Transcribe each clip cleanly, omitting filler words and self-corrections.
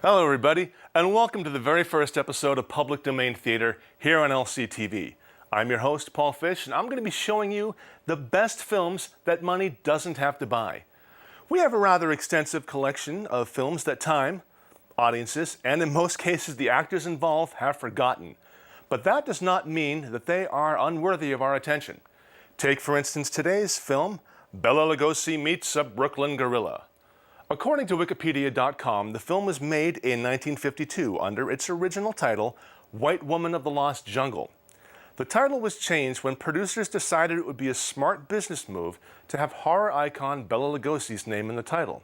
Hello everybody, and welcome to the very first episode of Public Domain Theater here on LCTV. I'm your host, Paul Fish, and I'm going to be showing you the best films that money doesn't have to buy. We have a rather extensive collection of films that time, audiences, and in most cases the actors involved have forgotten. But that does not mean that they are unworthy of our attention. Take, for instance, today's film, Bela Lugosi Meets a Brooklyn Gorilla. According to Wikipedia.com, the film was made in 1952 under its original title, White Woman of the Lost Jungle. The title was changed when producers decided it would be a smart business move to have horror icon Bela Lugosi's name in the title.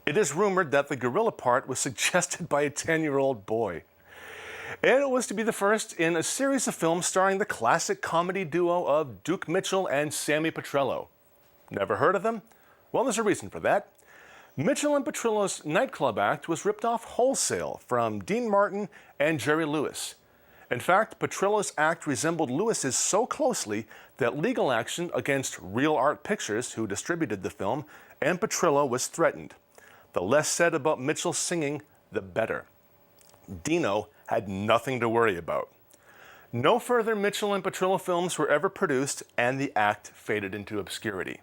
It is rumored that the gorilla part was suggested by a 10-year-old boy. And it was to be the first in a series of films starring the classic comedy duo of Duke Mitchell and Sammy Petrillo. Never heard of them? Well, there's a reason for that. Mitchell and Petrillo's nightclub act was ripped off wholesale from Dean Martin and Jerry Lewis. In fact, Petrillo's act resembled Lewis's so closely that legal action against Real Art Pictures, who distributed the film, and Petrillo was threatened. The less said about Mitchell's singing, the better. Dino had nothing to worry about. No further Mitchell and Petrillo films were ever produced, and the act faded into obscurity.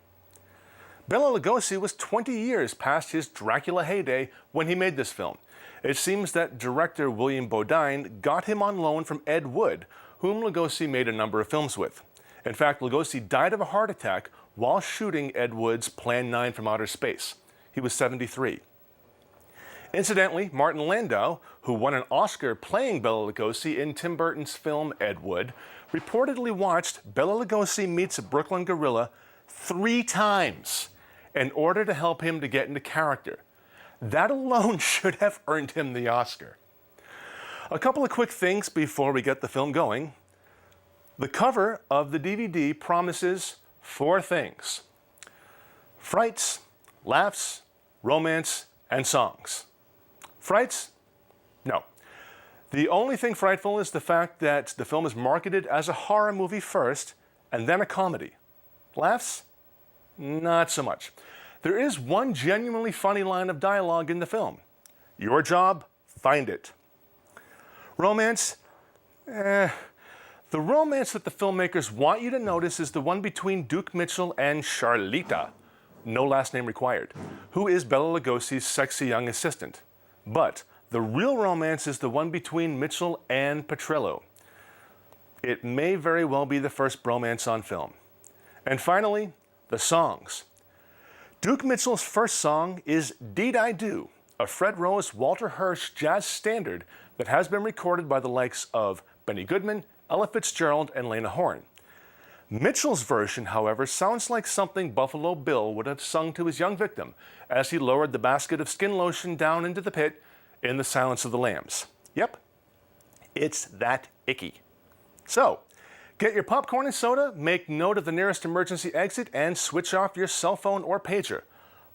Bela Lugosi was 20 years past his Dracula heyday when he made this film. It seems that director William Bodine got him on loan from Ed Wood, whom Lugosi made a number of films with. In fact, Lugosi died of a heart attack while shooting Ed Wood's Plan 9 from Outer Space. He was 73. Incidentally, Martin Landau, who won an Oscar playing Bela Lugosi in Tim Burton's film Ed Wood, reportedly watched Bela Lugosi Meets a Brooklyn Gorilla 3 times in order to help him to get into character. That alone should have earned him the Oscar. A couple of quick things before we get the film going. The cover of the DVD promises 4 things: frights, laughs, romance, and songs. Frights? No. The only thing frightful is the fact that the film is marketed as a horror movie first and then a comedy. Laughs? Not so much. There is one genuinely funny line of dialogue in the film. Your job, find it. Romance? The romance that the filmmakers want you to notice is the one between Duke Mitchell and Charlita, no last name required, who is Bela Lugosi's sexy young assistant. But the real romance is the one between Mitchell and Petrillo. It may very well be the first bromance on film. And finally, the songs. Duke Mitchell's first song is Deed I Do, a Fred Rose, Walter Hirsch jazz standard that has been recorded by the likes of Benny Goodman, Ella Fitzgerald, and Lena Horne. Mitchell's version, however, sounds like something Buffalo Bill would have sung to his young victim as he lowered the basket of skin lotion down into the pit in The Silence of the Lambs. Yep, it's that icky. So, get your popcorn and soda, make note of the nearest emergency exit, and switch off your cell phone or pager.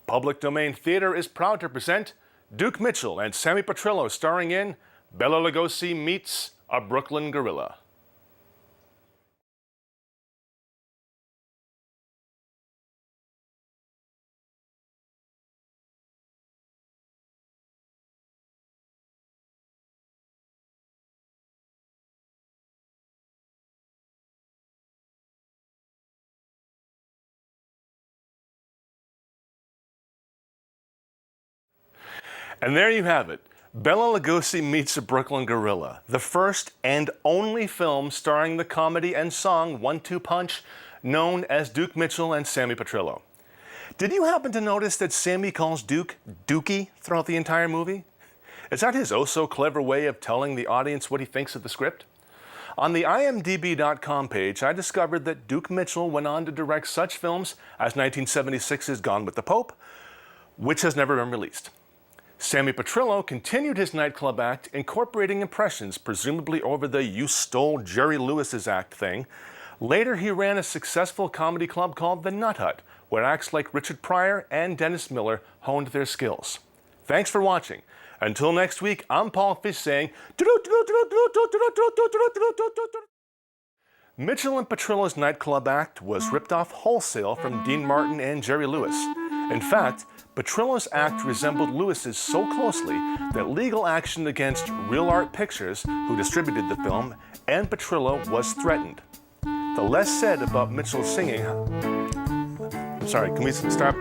Public Domain Theater is proud to present Duke Mitchell and Sammy Petrillo starring in Bela Lugosi Meets a Brooklyn Gorilla. And there you have it, Bela Lugosi Meets a Brooklyn Gorilla, the first and only film starring the comedy and song one-two punch known as Duke Mitchell and Sammy Petrillo. Did you happen to notice that Sammy calls Duke Dookie throughout the entire movie? Is that his oh-so-clever way of telling the audience what he thinks of the script? On the IMDb.com page, I discovered that Duke Mitchell went on to direct such films as 1976's Gone with the Pope, which has never been released. Sammy Petrillo continued his nightclub act, incorporating impressions, presumably over the "you stole Jerry Lewis's act" thing. Later, he ran a successful comedy club called The Nut Hut, where acts like Richard Pryor and Dennis Miller honed their skills. Thanks for watching. Until next week, I'm Paul Fish saying, Mitchell and Petrillo's nightclub act was ripped off wholesale from Dean Martin and Jerry Lewis. In fact, Petrillo's act resembled Lewis's so closely that legal action against Real Art Pictures, who distributed the film, and Petrillo was threatened. The less said about Mitchell's singing... I'm sorry, can we stop?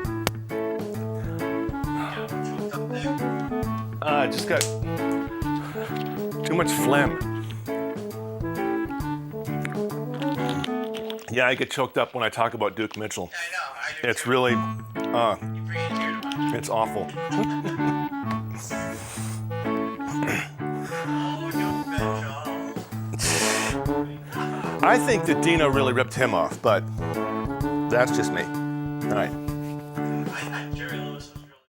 I just got too much phlegm. Yeah, I get choked up when I talk about Duke Mitchell. I know. I do It's too. really, You bring a tear to my eye. it's awful. I think that Dino really ripped him off, but that's just me. All right.